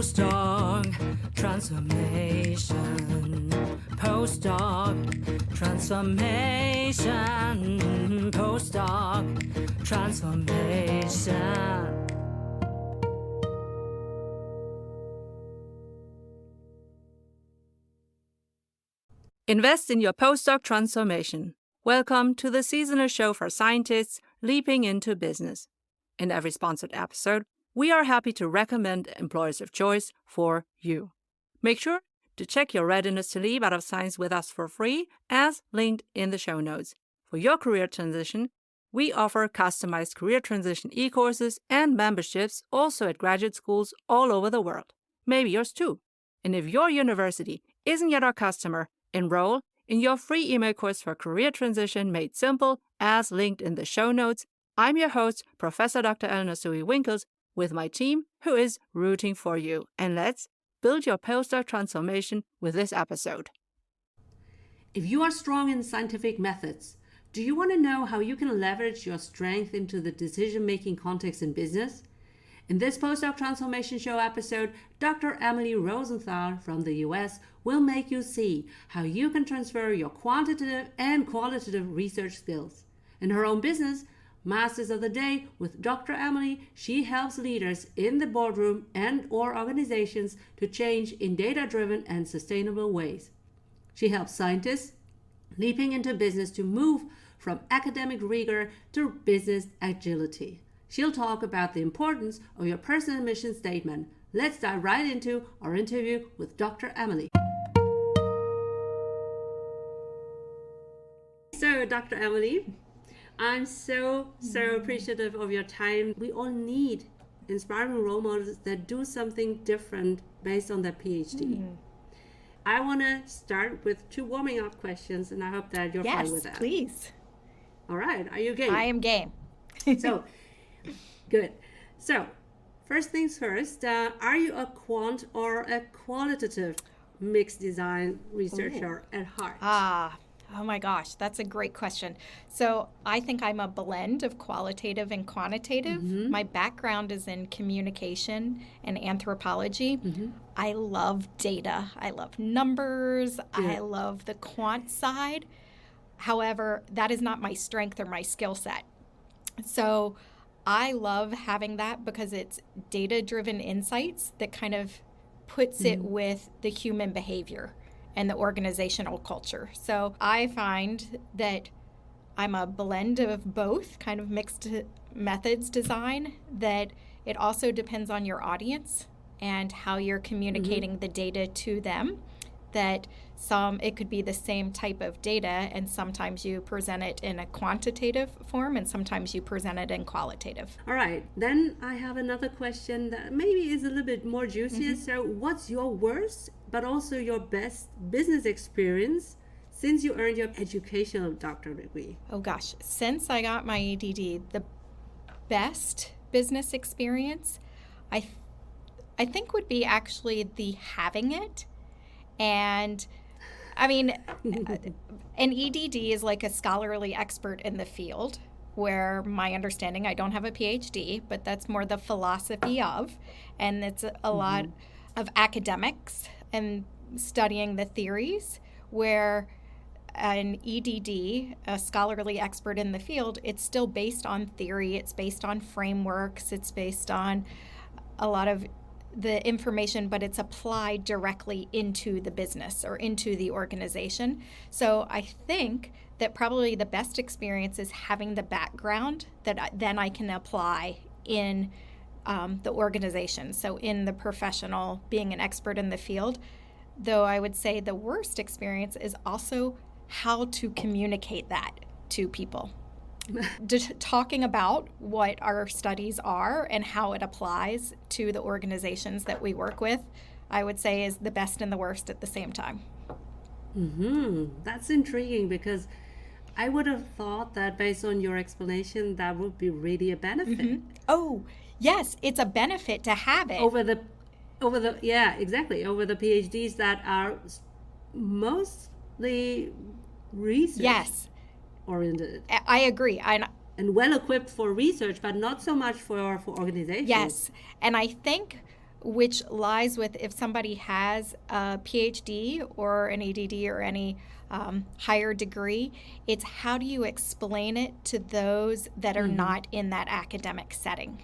PostdocTransformation. PostdocTransformation. PostdocTransformation. Invest in your postdoc transformation. Welcome to the seasonal show for scientists leaping into business. In every sponsored episode, we are happy to recommend employers of choice for you. Make sure to check your readiness to leap out of science with us for free, as linked in the show notes. For your career transition, we offer customized career transition e-courses and memberships also at graduate schools all over the world. Maybe yours too. And if your university isn't yet our customer, enroll in your free email course for career transition made simple, as linked in the show notes. I'm your host, Professor Dr. Eleonore Soei-Winkels, with my team who is rooting for you. And let's build your postdoc transformation with this episode. If you are strong in scientific methods, do you want to know how you can leverage your strength into the decision-making context in business? In this Postdoc Transformation Show episode, Dr. Emily Rosenthal from the US will make you see how you can transfer your quantitative and qualitative research skills. In her own business, Masters of the Day with Dr. Emily, she helps leaders in the boardroom and or organizations to change in data-driven and sustainable ways. She helps scientists leaping into business to move from academic rigor to business agility. She'll talk about the importance of your personal mission statement. Let's dive right into our interview with Dr. Emily. So, Dr. Emily, I'm so appreciative of your time. We all need inspiring role models that do something different based on their PhD. I want to start with 2 warming up questions, and I hope that you're fine with that. Yes, please. All right. Are you game? I am game. So, good. So, first things first, are you a quant or a qualitative mixed design researcher at heart? Oh my gosh, that's a great question. So I think I'm a blend of qualitative and quantitative. My background is in communication and anthropology. I love data. I love numbers. I love the quant side. However, that is not my strength or my skill set. So I love having that because it's data-driven insights that kind of puts it with the human behavior and the organizational culture. So I find that I'm a blend of both, kind of mixed methods design, that it also depends on your audience and how you're communicating the data to them. That it could be the same type of data, and sometimes you present it in a quantitative form and sometimes you present it in qualitative. All right, then I have another question that maybe is a little bit more juicy. So what's your worst but also your best business experience since you earned your educational doctorate degree? Oh gosh, since I got my EDD, the best business experience I think would be actually the having it. And I mean, an EDD is like a scholarly expert in the field, where my understanding, I don't have a PhD, but that's more the philosophy of, and it's a lot of academics and studying the theories, where an EDD, a scholarly expert in the field, it's still based on theory, it's based on frameworks, it's based on a lot of the information, but it's applied directly into the business or into the organization. So I think that probably the best experience is having the background that then I can apply in the organization. So in the professional, being an expert in the field, though I would say the worst experience is also how to communicate that to people. Talking about what our studies are and how it applies to the organizations that we work with, I would say is the best and the worst at the same time. That's intriguing, because I would have thought that based on your explanation, that would be really a benefit. Oh, yes, it's a benefit to have it. Over the PhDs that are mostly research oriented. I agree. And well equipped for research, but not so much for organizations. Yes. And I think which lies with if somebody has a PhD or an ADD or any higher degree, it's how do you explain it to those that are not in that academic setting.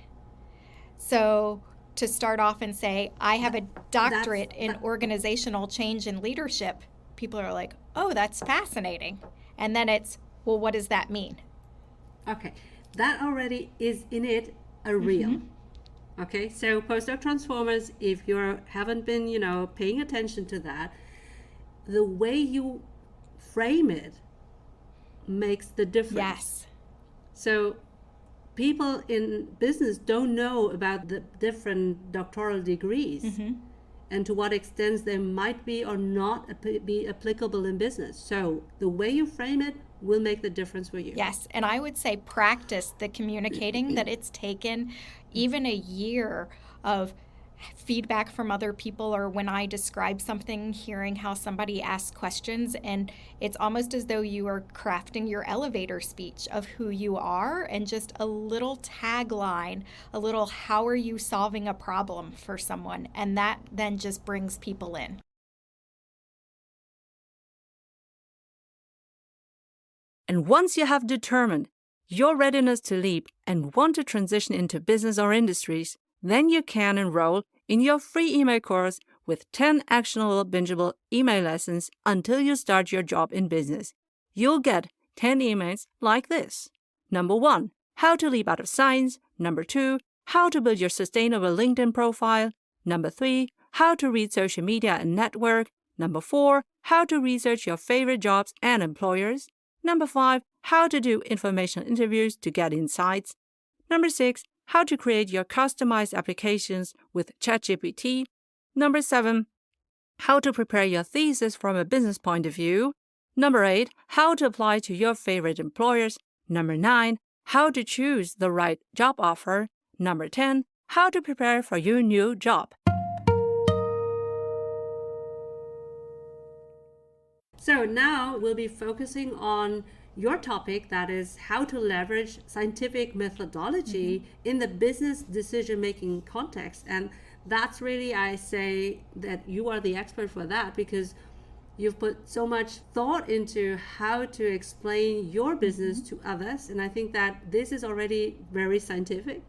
So to start off and say, I have a doctorate in organizational change and leadership, people are like, oh, that's fascinating. And then it's, well, what does that mean? Okay, that already is in it a real. Okay, so postdoc transformers, if you haven't been, paying attention to that, the way you frame it makes the difference. Yes. So people in business don't know about the different doctoral degrees and to what extent they might be or not be applicable in business. So the way you frame it will make the difference for you. Yes, and I would say practice the communicating that it's taken even a year of feedback from other people, or when I describe something, hearing how somebody asks questions, and it's almost as though you are crafting your elevator speech of who you are, and just a little tagline, a little how are you solving a problem for someone, and that then just brings people in. And once you have determined your readiness to leap and want to transition into business or industries, then you can enroll in your free email course with 10 actionable, bingeable email lessons until you start your job in business. You'll get 10 emails like this. Number 1, how to leap out of science. Number 2, how to build your sustainable LinkedIn profile. Number 3, how to read social media and network. Number 4, how to research your favorite jobs and employers. Number 5, how to do informational interviews to get insights. Number 6, how to create your customized applications with ChatGPT. Number 7, how to prepare your thesis from a business point of view. Number 8, how to apply to your favorite employers. Number 9, how to choose the right job offer. Number 10, how to prepare for your new job. So now we'll be focusing on your topic, that is how to leverage scientific methodology in the business decision-making context. And that's really, I say that you are the expert for that, because you've put so much thought into how to explain your business to others. And I think that this is already very scientific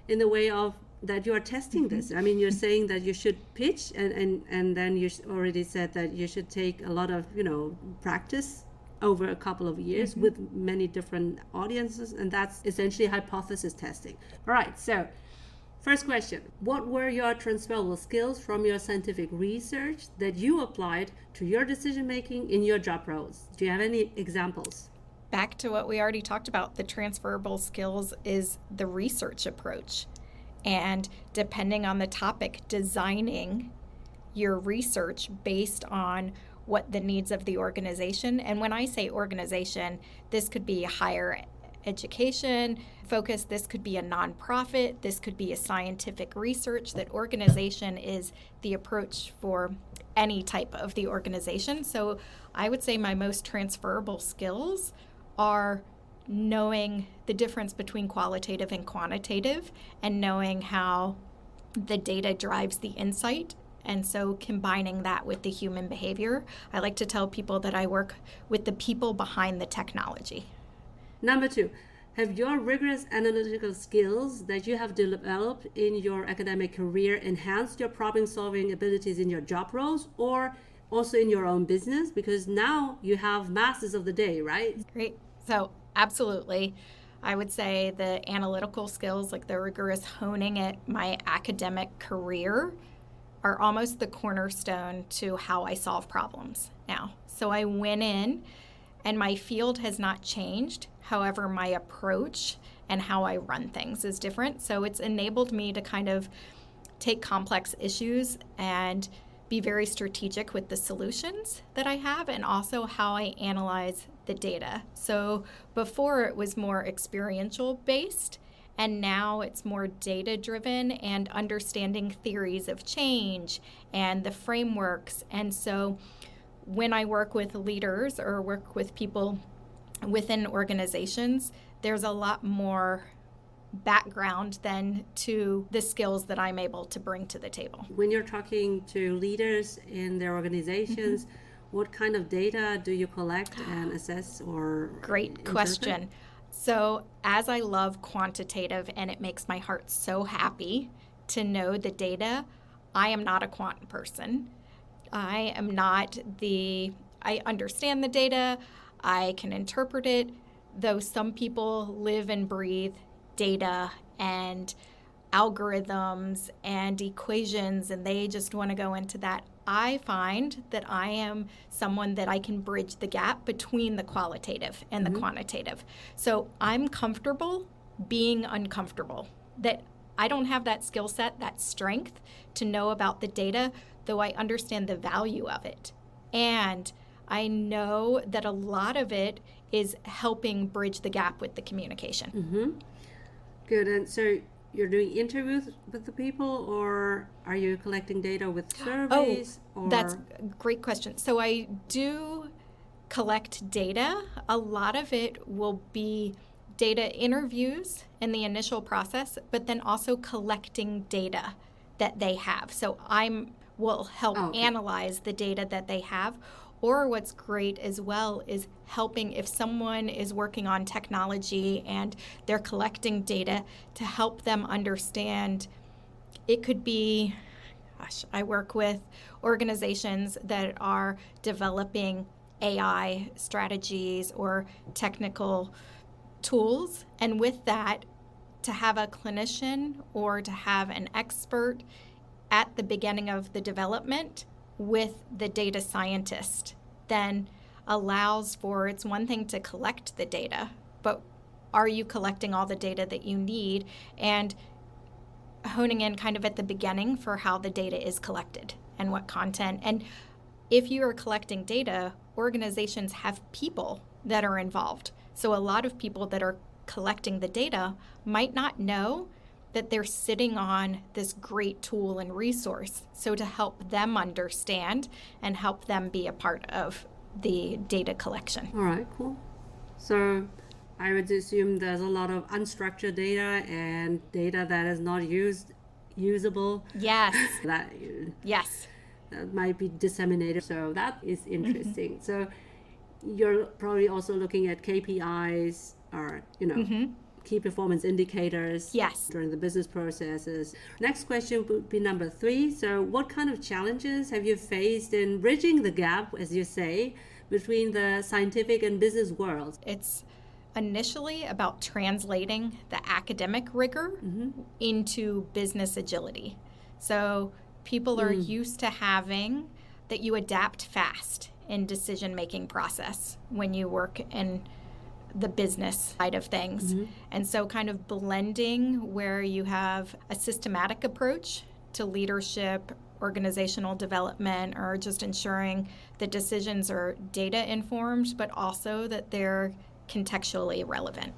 in the way of that you are testing this. I mean, you're saying that you should pitch, and then you already said that you should take a lot of, practice over a couple of years with many different audiences, and that's essentially hypothesis testing. All right, so first question, what were your transferable skills from your scientific research that you applied to your decision making in your job roles? Do you have any examples? Back to what we already talked about, the transferable skills is the research approach. And depending on the topic, designing your research based on what the needs of the organization. And when I say organization, this could be higher education focus, this could be a nonprofit, this could be a scientific research. That organization is the approach for any type of the organization. So I would say my most transferable skills are knowing the difference between qualitative and quantitative, and knowing how the data drives the insight. And so combining that with the human behavior. I like to tell people that I work with the people behind the technology. Number 2, have your rigorous analytical skills that you have developed in your academic career enhanced your problem-solving abilities in your job roles, or also in your own business? Because now you have masters of the day, right? Great. So absolutely. I would say the analytical skills, like the rigorous honing at my academic career, are almost the cornerstone to how I solve problems now. So I went in, and my field has not changed. However, my approach and how I run things is different. So it's enabled me to kind of take complex issues and be very strategic with the solutions that I have, and also how I analyze the data. So before it was more experiential based, and now it's more data driven and understanding theories of change and the frameworks. And so when I work with leaders or work with people within organizations, there's a lot more background then to the skills that I'm able to bring to the table. When you're talking to leaders in their organizations, what kind of data do you collect and assess or Great question. So as I love quantitative and it makes my heart so happy to know the data, I am not a quant person. I understand the data, I can interpret it, though some people live and breathe data and algorithms and equations, and they just want to go into that. I find that I am someone that I can bridge the gap between the qualitative and the quantitative. So I'm comfortable being uncomfortable, that I don't have that skill set, that strength to know about the data, though I understand the value of it. And I know that a lot of it is helping bridge the gap with the communication. Good. And so you're doing interviews with the people, or are you collecting data with surveys? That's a great question. So I do collect data. A lot of it will be data interviews in the initial process, but then also collecting data that they have. So will help analyze the data that they have. Or what's great as well is helping if someone is working on technology and they're collecting data to help them understand. It could be, I work with organizations that are developing AI strategies or technical tools. And with that, to have a clinician or to have an expert at the beginning of the development with the data scientist then allows for, it's one thing to collect the data, but are you collecting all the data that you need, and honing in kind of at the beginning for how the data is collected and what content. And if you are collecting data, organizations have people that are involved. So a lot of people that are collecting the data might not know that they're sitting on this great tool and resource. So to help them understand and help them be a part of the data collection. All right, cool. So I would assume there's a lot of unstructured data and data that is not usable. Yes. Yes. That might be disseminated. So that is interesting. So you're probably also looking at KPIs or, key performance indicators during the business processes. Next question would be number 3. So what kind of challenges have you faced in bridging the gap, as you say, between the scientific and business worlds? It's initially about translating the academic rigor into business agility. So people are used to having that you adapt fast in decision-making process when you work in the business side of things. And so kind of blending where you have a systematic approach to leadership, organizational development, or just ensuring the decisions are data informed, but also that they're contextually relevant.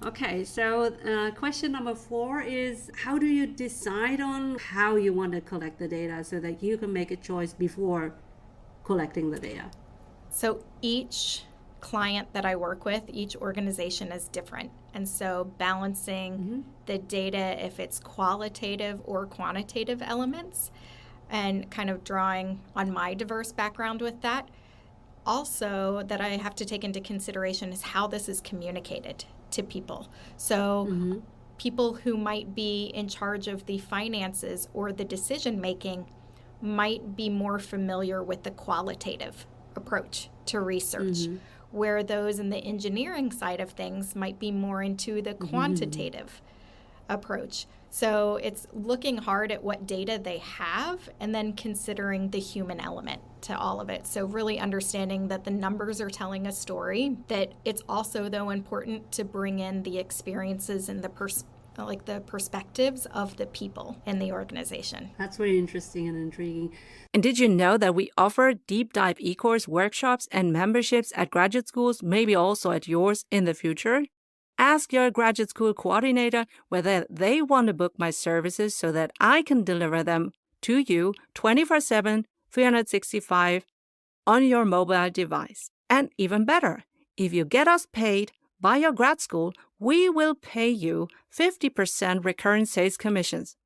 Okay, so question number 4 is, how do you decide on how you want to collect the data so that you can make a choice before collecting the data? So each client that I work with, each organization is different. And so balancing the data, if it's qualitative or quantitative elements, and kind of drawing on my diverse background with that. Also, that I have to take into consideration is how this is communicated to people. So people who might be in charge of the finances or the decision making might be more familiar with the qualitative approach to research, where those in the engineering side of things might be more into the quantitative approach. So it's looking hard at what data they have and then considering the human element to all of it. So really understanding that the numbers are telling a story, that it's also, though, important to bring in the experiences and the perspectives of the people in the organization. That's very interesting and intriguing. And did you know that we offer deep dive e-course workshops and memberships at graduate schools, maybe also at yours in the future? Ask your graduate school coordinator whether they want to book my services so that I can deliver them to you 24/7, 365 on your mobile device. And even better, if you get us paid by your grad school, we will pay you 50% recurring sales commissions.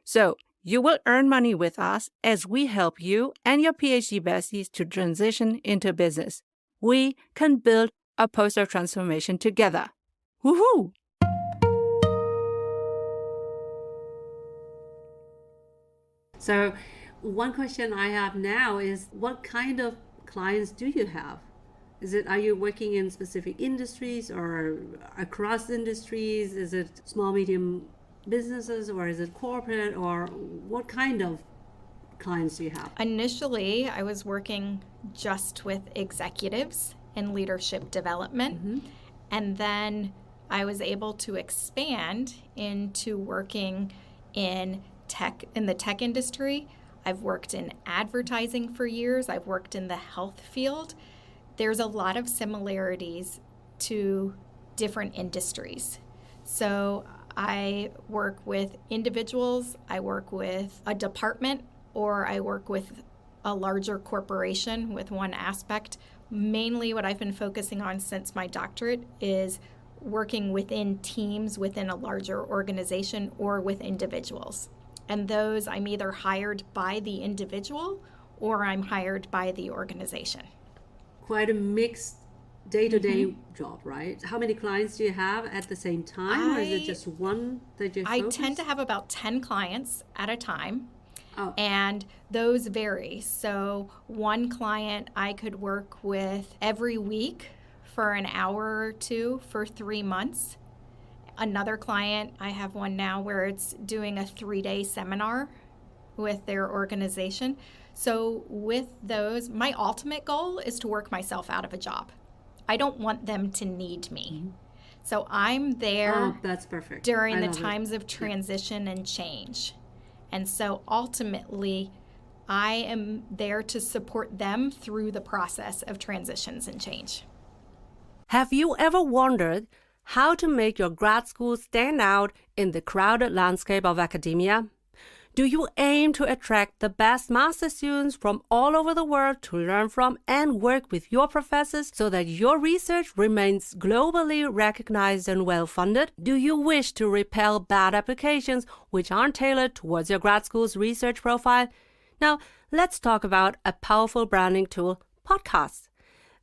So you will earn money with us as we help you and your PhD besties to transition into business. We can build a postdoc transformation together. Woohoo! So one question I have now is, what kind of clients do you have? Are you working in specific industries or across industries? Is it small, medium businesses, or is it corporate, or what kind of clients do you have? Initially, I was working just with executives in leadership development. And then I was able to expand into working in the tech industry. I've worked in advertising for years. I've worked in the health field. There's a lot of similarities to different industries. So I work with individuals, I work with a department, or I work with a larger corporation with one aspect. Mainly what I've been focusing on since my doctorate is working within teams within a larger organization or with individuals. And those I'm either hired by the individual or I'm hired by the organization. Quite a mixed day-to-day job, right? How many clients do you have at the same time, or is it just one that you focus? I tend to have about 10 clients at a time. Oh. And those vary. So one client I could work with every week for an hour or two for 3 months. Another client, I have one now where it's doing a 3-day seminar with their organization. So with those, my ultimate goal is to work myself out of a job. I don't want them to need me. So I'm there that's perfect. during the times of transition and change. And so ultimately, I am there to support them through the process of transitions and change. Have you ever wondered how to make your grad school stand out in the crowded landscape of academia? Do you aim to attract the best master students from all over the world to learn from and work with your professors so that your research remains globally recognized and well-funded? Do you wish to repel bad applications which aren't tailored towards your grad school's research profile? Now, let's talk about a powerful branding tool, podcasts.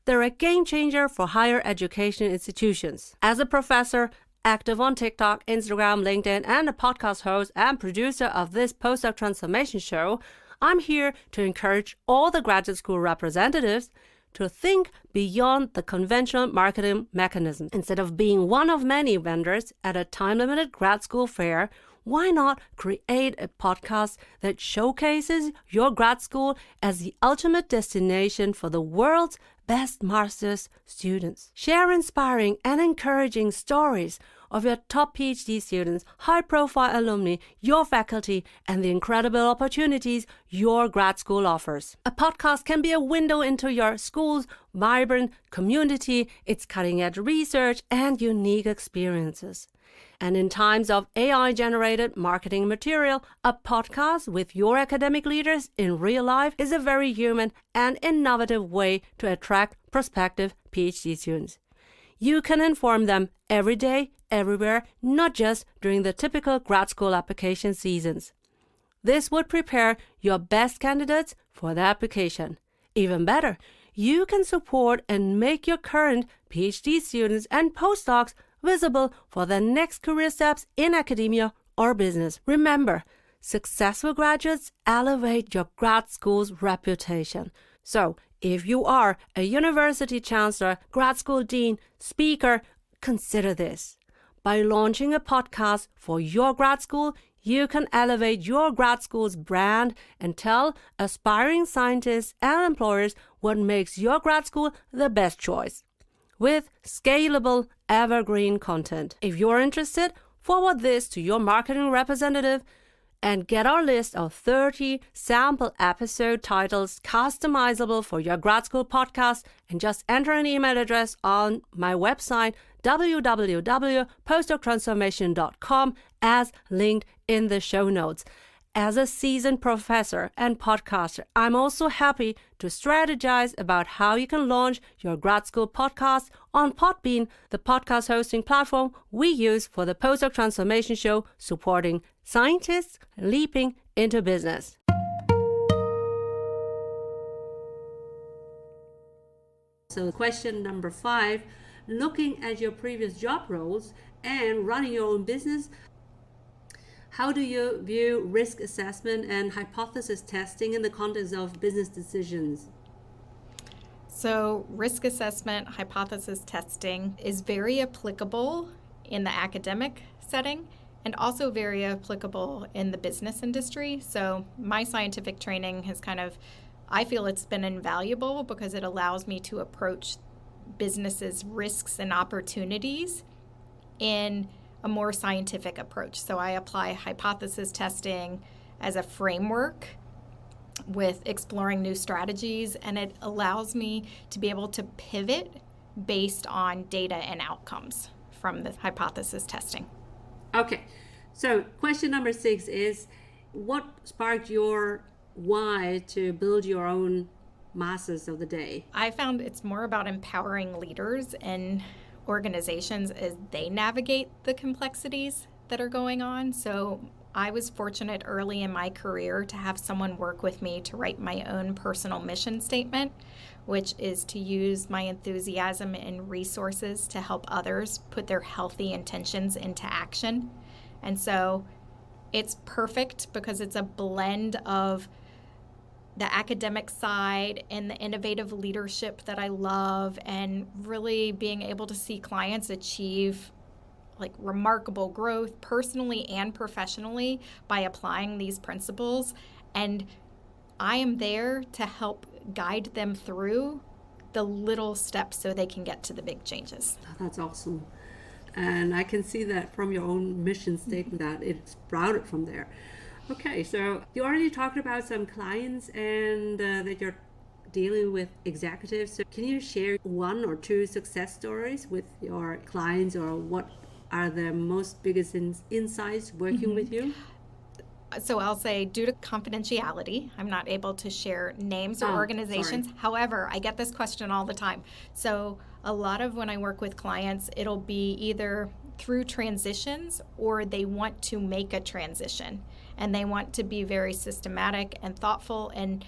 They're a game changer for higher education institutions. As a professor, active on TikTok, Instagram, LinkedIn, and a podcast host and producer of this Postdoc Transformation show, I'm here to encourage all the graduate school representatives to think beyond the conventional marketing mechanism. Instead of being one of many vendors at a time-limited grad school fair, why not create a podcast that showcases your grad school as the ultimate destination for the world's best master's students? Share inspiring and encouraging stories of your top PhD students, high-profile alumni, your faculty, and the incredible opportunities your grad school offers. A podcast can be a window into your school's vibrant community, its cutting-edge research, and unique experiences. And in times of AI-generated marketing material, a podcast with your academic leaders in real life is a very human and innovative way to attract prospective PhD students. You can inform them every day, everywhere, not just during the typical grad school application seasons. This would prepare your best candidates for the application. Even better, you can support and make your current PhD students and postdocs visible for their next career steps in academia or business. Remember, successful graduates elevate your grad school's reputation. So, if you are a university chancellor, grad school dean, speaker, consider this. By launching a podcast for your grad school, you can elevate your grad school's brand and tell aspiring scientists and employers what makes your grad school the best choice, with scalable, evergreen content. If you're interested, forward this to your marketing representative and get our list of 30 sample episode titles customizable for your grad school podcast, and just enter an email address on my website www.postdoctransformation.com as linked in the show notes. As a seasoned professor and podcaster, I'm also happy to strategize about how you can launch your grad school podcast on Podbean, the podcast hosting platform we use for the Postdoc Transformation Show, supporting scientists leaping into business. So question number 5, looking at your previous job roles and running your own business, how do you view risk assessment and hypothesis testing in the context of business decisions? So risk assessment, hypothesis testing is very applicable in the academic setting and also very applicable in the business industry. So my scientific training has I feel it's been invaluable because it allows me to approach businesses' risks and opportunities in a more scientific approach. So I apply hypothesis testing as a framework with exploring new strategies, and it allows me to be able to pivot based on data and outcomes from the hypothesis testing. Okay, so question number 6 is, what sparked your why to build your own masters of the day? I found it's more about empowering leaders and organizations as they navigate the complexities that are going on. So I was fortunate early in my career to have someone work with me to write my own personal mission statement, which is to use my enthusiasm and resources to help others put their healthy intentions into action. And so it's perfect because it's a blend of the academic side and the innovative leadership that I love, and really being able to see clients achieve remarkable growth personally and professionally by applying these principles. And I am there to help guide them through the little steps so they can get to the big changes. Oh, that's awesome. And I can see that from your own mission statement that it's sprouted from there. Okay, so you already talked about some clients and that you're dealing with executives. So can you share 1 or 2 success stories with your clients, or what are the most biggest insights working with you? So I'll say, due to confidentiality, I'm not able to share names or organizations. Sorry. However, I get this question all the time. So a lot of when I work with clients, it'll be either through transitions or they want to make a transition. And they want to be very systematic and thoughtful, and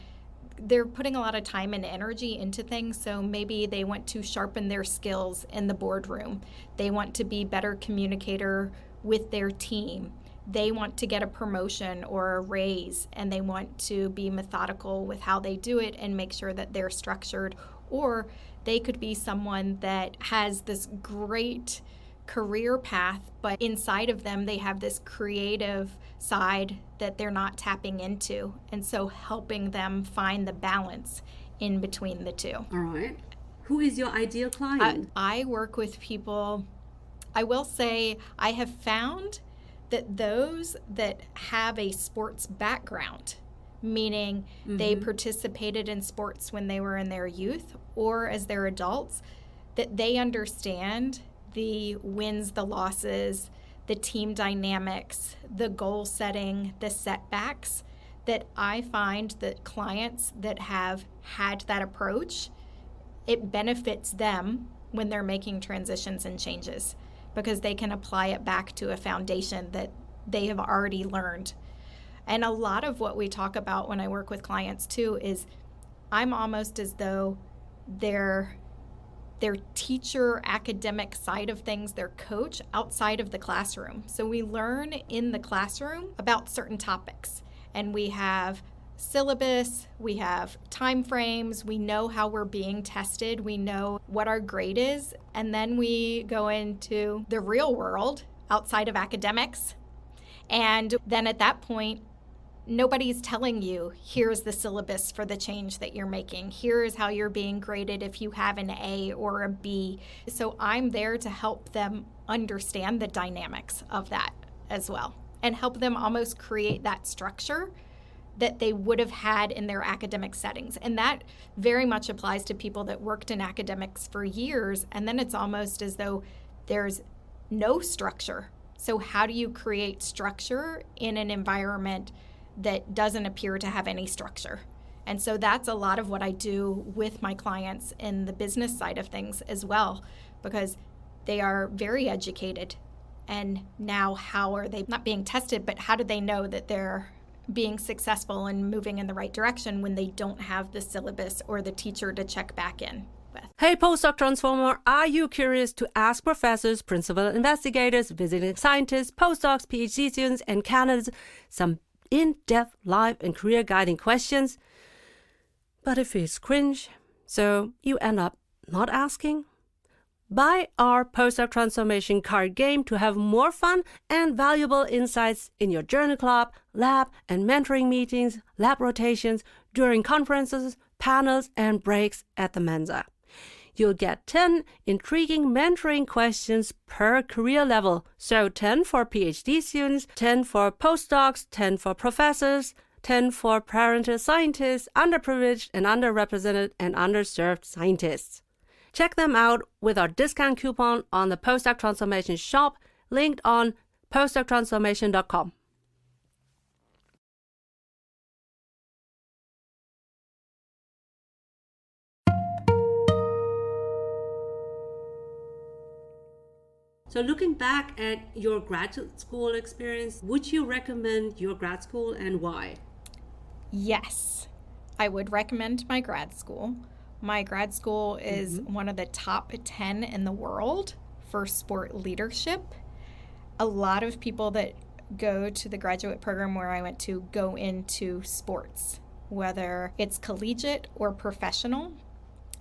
they're putting a lot of time and energy into things. So maybe they want to sharpen their skills in the boardroom. They want to be better communicator with their team. They want to get a promotion or a raise, and they want to be methodical with how they do it and make sure that they're structured. Or they could be someone that has this great career path, but inside of them they have this creative side that they're not tapping into, and so helping them find the balance in between the two. All right. Who is your ideal client? I work with people, I will say I have found that those that have a sports background, meaning they participated in sports when they were in their youth or as their adults, that they understand the wins, the losses, the team dynamics, the goal setting, the setbacks, that I find that clients that have had that approach, it benefits them when they're making transitions and changes, because they can apply it back to a foundation that they have already learned. And a lot of what we talk about when I work with clients too is I'm almost as though their teacher academic side of things, their coach outside of the classroom. So we learn in the classroom about certain topics, and we have syllabus, we have time frames, we know how we're being tested, we know what our grade is, and then we go into the real world outside of academics. And then at that point, nobody's telling you, here's the syllabus for the change that you're making. Here's how you're being graded if you have an A or a B. So I'm there to help them understand the dynamics of that as well, and help them almost create that structure that they would have had in their academic settings. And that very much applies to people that worked in academics for years, and then it's almost as though there's no structure. So how do you create structure in an environment that doesn't appear to have any structure. And so that's a lot of what I do with my clients in the business side of things as well, because they are very educated. And now how are they not being tested, but how do they know that they're being successful and moving in the right direction when they don't have the syllabus or the teacher to check back in with? Hey, postdoc transformer, are you curious to ask professors, principal investigators, visiting scientists, postdocs, PhD students, and candidates some in-depth life and career guiding questions? But it feels cringe, so you end up not asking? Buy our postdoc transformation card game to have more fun and valuable insights in your journal club, lab, and mentoring meetings, lab rotations, during conferences, panels, and breaks at the Mensa. You'll get 10 intriguing mentoring questions per career level. So 10 for PhD students, 10 for postdocs, 10 for professors, 10 for parental scientists, underprivileged and underrepresented and underserved scientists. Check them out with our discount coupon on the Postdoc Transformation shop, linked on PostdocTransformation.com. So looking back at your graduate school experience, would you recommend your grad school and why? Yes, I would recommend my grad school. My grad school is one of the top 10 in the world for sport leadership. A lot of people that go to the graduate program where I went to go into sports, whether it's collegiate or professional.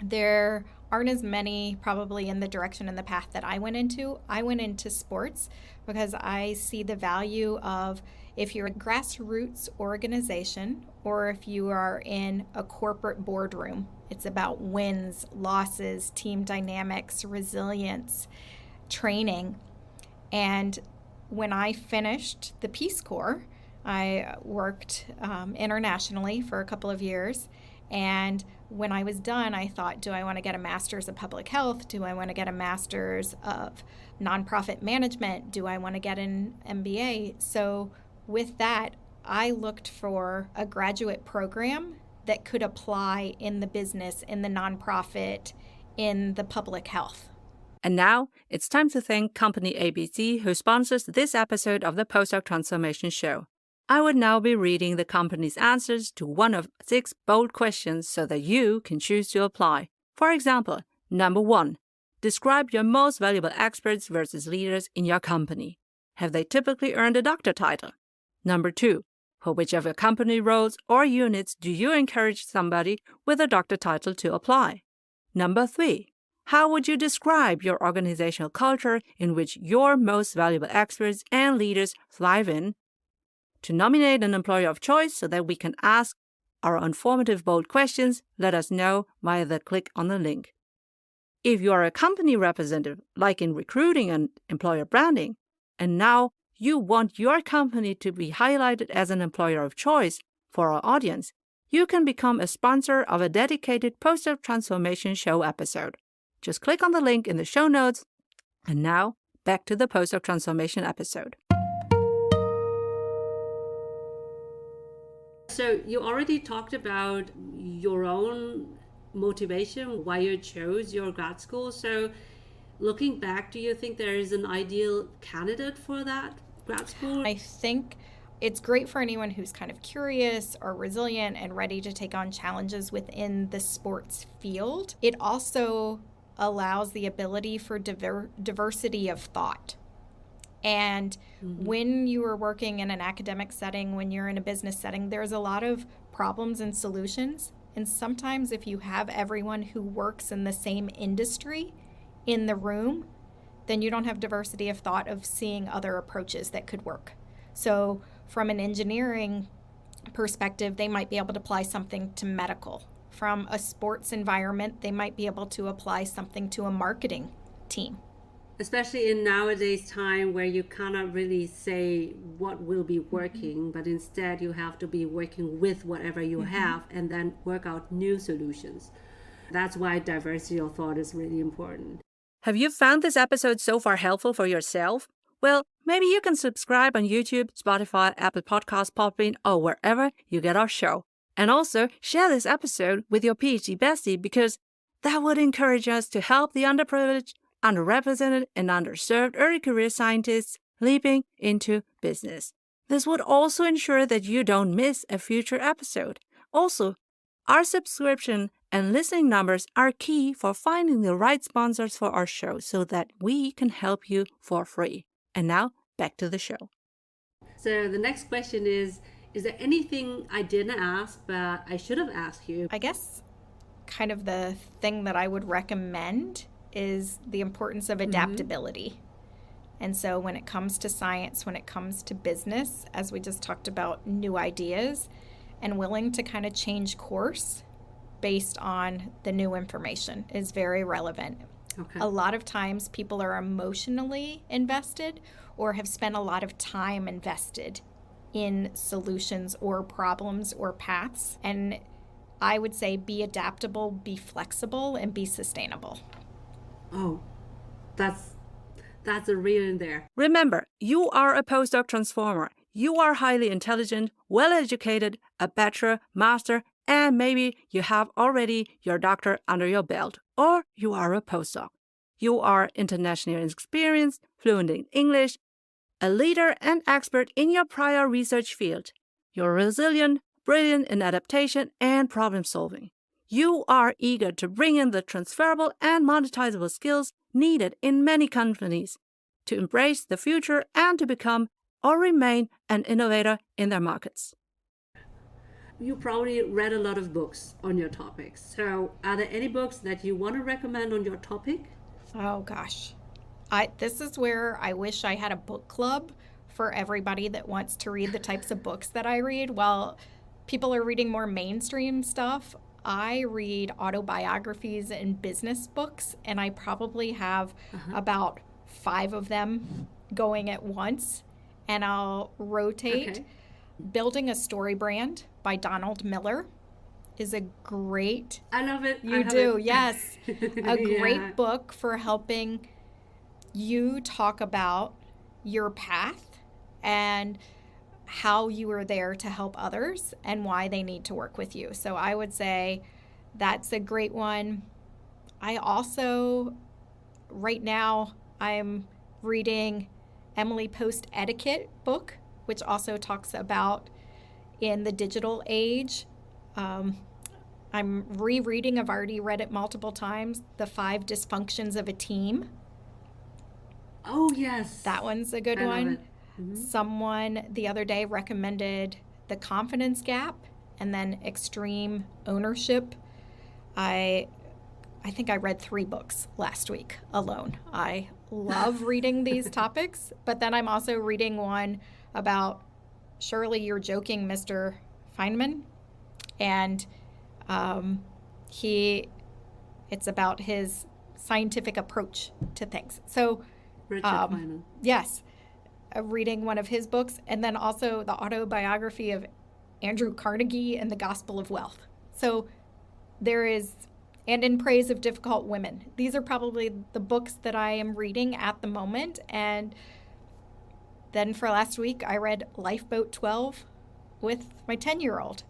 There aren't as many probably in the direction and the path that I went into. I went into sports because I see the value of, if you're a grassroots organization or if you are in a corporate boardroom, it's about wins, losses, team dynamics, resilience, training. And when I finished the Peace Corps, I worked internationally for a couple of years. And when I was done, I thought, do I want to get a master's of public health? Do I want to get a master's of nonprofit management? Do I want to get an MBA? So with that, I looked for a graduate program that could apply in the business, in the nonprofit, in the public health. And now it's time to thank Company ABC, who sponsors this episode of the Postdoc Transformation Show. I would now be reading the company's answers to one of 6 bold questions so that you can choose to apply. For example, number 1, describe your most valuable experts versus leaders in your company. Have they typically earned a doctor title? Number 2, for which of your company roles or units do you encourage somebody with a doctor title to apply? Number 3, how would you describe your organizational culture in which your most valuable experts and leaders thrive in? To nominate an employer of choice so that we can ask our informative, bold questions, let us know via the click on the link. If you are a company representative, like in recruiting and employer branding, and now you want your company to be highlighted as an employer of choice for our audience, you can become a sponsor of a dedicated Postdoc Transformation Show episode. Just click on the link in the show notes. And now, back to the Postdoc Transformation episode. So you already talked about your own motivation, why you chose your grad school. So looking back, do you think there is an ideal candidate for that grad school? I think it's great for anyone who's kind of curious or resilient and ready to take on challenges within the sports field. It also allows the ability for diversity of thought. And when you are working in an academic setting, when you're in a business setting, there's a lot of problems and solutions. And sometimes if you have everyone who works in the same industry in the room, then you don't have diversity of thought of seeing other approaches that could work. So from an engineering perspective, they might be able to apply something to medical. From a sports environment, they might be able to apply something to a marketing team. Especially in nowadays time where you cannot really say what will be working, but instead you have to be working with whatever you have and then work out new solutions. That's why diversity of thought is really important. Have you found this episode so far helpful for yourself? Well, maybe you can subscribe on YouTube, Spotify, Apple Podcasts, Podbean, or wherever you get our show. And also share this episode with your PhD bestie because that would encourage us to help the underprivileged, underrepresented, and underserved early career scientists leaping into business. This would also ensure that you don't miss a future episode. Also, our subscription and listening numbers are key for finding the right sponsors for our show so that we can help you for free. And now, back to the show. So the next question is there anything I didn't ask but I should have asked you? I guess kind of the thing that I would recommend is the importance of adaptability. And so when it comes to science, when it comes to business, as we just talked about, new ideas, and willing to kind of change course based on the new information is very relevant. Okay. A lot of times people are emotionally invested or have spent a lot of time invested in solutions or problems or paths. And I would say be adaptable, be flexible, and be sustainable. Oh, that's a real in there. Remember, you are a postdoc transformer. You are highly intelligent, well-educated, a bachelor, master, and maybe you have already your doctor under your belt, or you are a postdoc. You are internationally experienced, fluent in English, a leader and expert in your prior research field. You're resilient, brilliant in adaptation and problem solving. You are eager to bring in the transferable and monetizable skills needed in many companies to embrace the future and to become or remain an innovator in their markets. You probably read a lot of books on your topics. So are there any books that you want to recommend on your topic? Oh gosh. This is where I wish I had a book club for everybody that wants to read the types of books that I read. While people are reading more mainstream stuff, I read autobiographies and business books, and I probably have about 5 of them going at once, and I'll rotate. Okay. Building a Story Brand by Donald Miller is a great... I love it. You do, yes. A great book for helping you talk about your path and how you are there to help others and why they need to work with you. So I would say that's a great one. I also, right now, I'm reading Emily Post Etiquette book, which also talks about in the digital age. I'm rereading, I've already read it multiple times, The 5 Dysfunctions of a Team. Oh, yes. That one's a good one. Mm-hmm. Someone the other day recommended The Confidence Gap and then Extreme Ownership. I think I read 3 books last week alone. I love reading these topics, but then I'm also reading one about Surely You're Joking, Mr. Feynman. And it's about his scientific approach to things. So, Richard Feynman. Yes, reading one of his books, and then also the autobiography of Andrew Carnegie and the Gospel of Wealth. So there is, and In Praise of Difficult Women. These are probably the books that I am reading at the moment. And then for last week, I read Lifeboat 12 with my 10-year-old.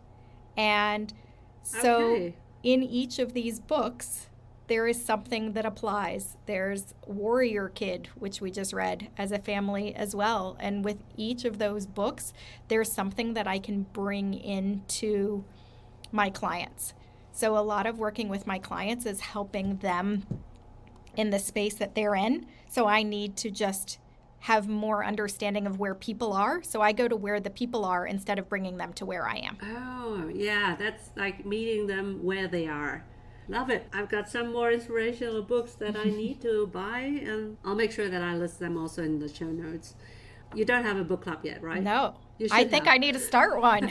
And so in each of these books, there is something that applies. There's Warrior Kid, which we just read as a family as well. And with each of those books, there's something that I can bring into my clients. So a lot of working with my clients is helping them in the space that they're in. So I need to just have more understanding of where people are. So I go to where the people are instead of bringing them to where I am. Oh, yeah. That's like meeting them where they are. Love it. I've got some more inspirational books that I need to buy, and I'll make sure that I list them also in the show notes. You don't have a book club yet, right? No. I think I need to start one.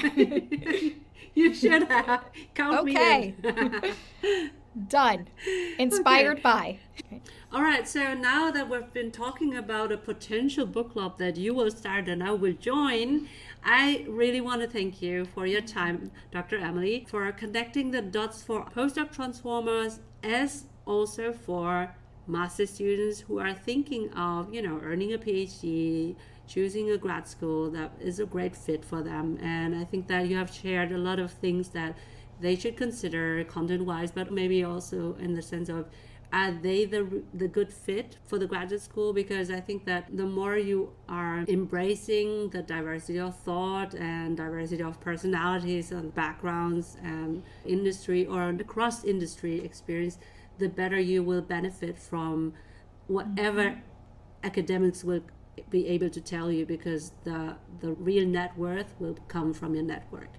You should have. Count me in. Done. Inspired by. All right. So now that we've been talking about a potential book club that you will start and I will join, I really want to thank you for your time, Dr. Emily, for connecting the dots for postdoc transformers as also for master students who are thinking of, earning a PhD, choosing a grad school that is a great fit for them. And I think that you have shared a lot of things that they should consider content-wise, but maybe also in the sense of, are they the good fit for the graduate school? Because I think that the more you are embracing the diversity of thought and diversity of personalities and backgrounds and industry or the cross-industry experience, the better you will benefit from whatever academics will be able to tell you, because the real net worth will come from your network.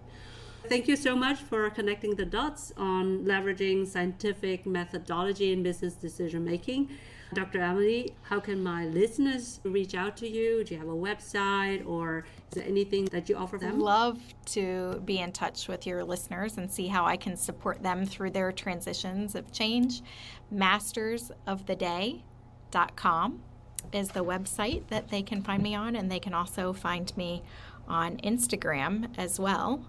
Thank you so much for connecting the dots on leveraging scientific methodology in business decision making. Dr. Emily, how can my listeners reach out to you? Do you have a website, or is there anything that you offer them? Love to be in touch with your listeners and see how I can support them through their transitions of change. mastersoftheday.com is the website that they can find me on, and they can also find me on Instagram as well,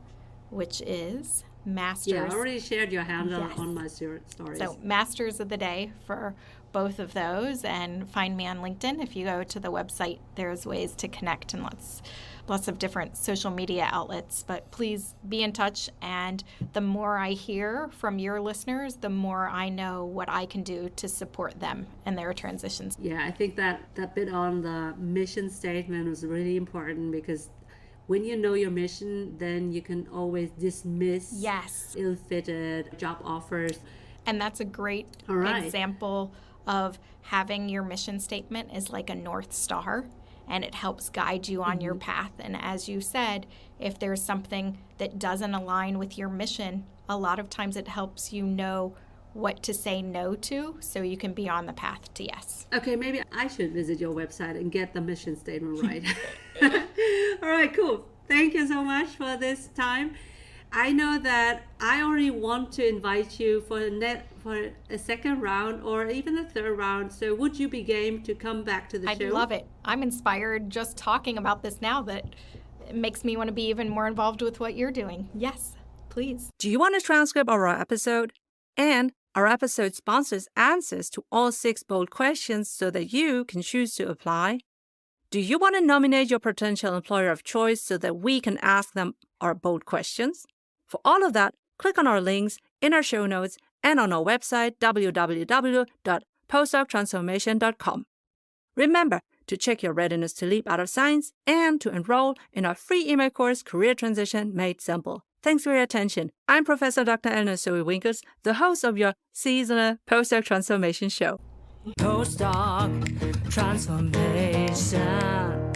which is Masters. Yeah, I already shared your handle Yes. on my stories. So Masters of the Day for both of those, and find me on LinkedIn. If you go to the website, there's ways to connect and lots of different social media outlets. But please be in touch, and the more I hear from your listeners, the more I know what I can do to support them in their transitions. Yeah, I think that bit on the mission statement was really important, because when you know your mission, then you can always dismiss Yes. ill-fitted job offers. And that's a great All right. example of having your mission statement is like a North Star, and it helps guide you on your path. And as you said, if there's something that doesn't align with your mission, a lot of times it helps you know what to say no to, so you can be on the path to yes. Okay, maybe I should visit your website and get the mission statement right. All right, cool. Thank you so much for this time. I know that I already want to invite you for a second round or even a third round. So would you be game to come back to the show? I'd love it. I'm inspired just talking about this now, that it makes me want to be even more involved with what you're doing. Yes, please. Do you want a transcript of our episode? And our episode sponsors answers to all 6 bold questions so that you can choose to apply. Do you want to nominate your potential employer of choice so that we can ask them our bold questions? For all of that, click on our links in our show notes and on our website, www.postdoctransformation.com. Remember to check your readiness to leap out of science and to enroll in our free email course, Career Transition Made Simple. Thanks for your attention. I'm Professor Dr. Eleonore Soei-Winkels, the host of your seasonal Postdoc Transformation show. Postdoc Transformation.